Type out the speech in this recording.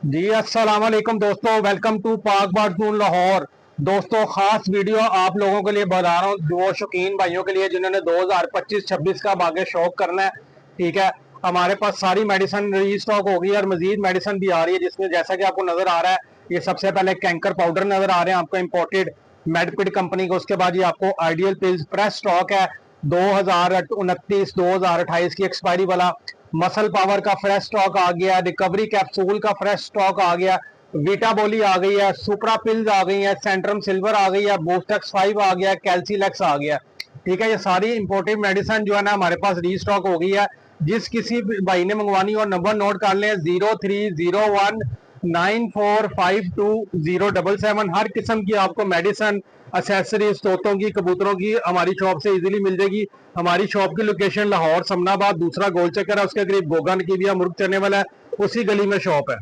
जी अस्सलाम वालेकुम दोस्तों, वेलकम टू पाक बारदून लाहौर। दोस्तों खास वीडियो आप लोगों के लिए बता रहा हूँ, दो शौकीन भाइयों के लिए जिन्होंने 2025-26 का आगे शौक करना है। ठीक है, हमारे पास सारी मेडिसिन रीस्टॉक होगी और मजीद मेडिसिन भी आ रही है, जिसमें जैसा कि आपको नजर आ रहा है, ये सबसे पहले कैंकर पाउडर नजर आ रहे हैं आपको इम्पोर्टेड मेडपिड कंपनी को। उसके बाद ये आपको आइडियल पिल्स फ्रेश स्टॉक है 2029-2028 की एक्सपायरी वाला। मसल पावर का फ्रेश स्टॉक आ गया, रिकवरी कैप्सूल का फ्रेश स्टॉक आ गया, वीटाबोली आ गई है, सुपरा पिल्स आ गई है, सेंट्रम सिल्वर आ गई है, बूस्टेक्स 5 आ गया, कैल्सीलेक्स आ गया। ठीक है, ये सारी इंपोर्टेड मेडिसिन जो है ना हमारे पास रीस्टॉक हो गई है। जिस किसी भाई ने मंगवानी हो नंबर नोट कर लें, 030194520777। हर किस्म की आपको मेडिसिन, असेसरीज, तोतों की, कबूतरों की हमारी शॉप से इजीली मिल जाएगी। हमारी शॉप की लोकेशन लाहौर समनाबाद, दूसरा गोल चक्कर है, उसके करीब गोगन की भी मुर्ग चढ़ने वाला है, उसी गली में शॉप है।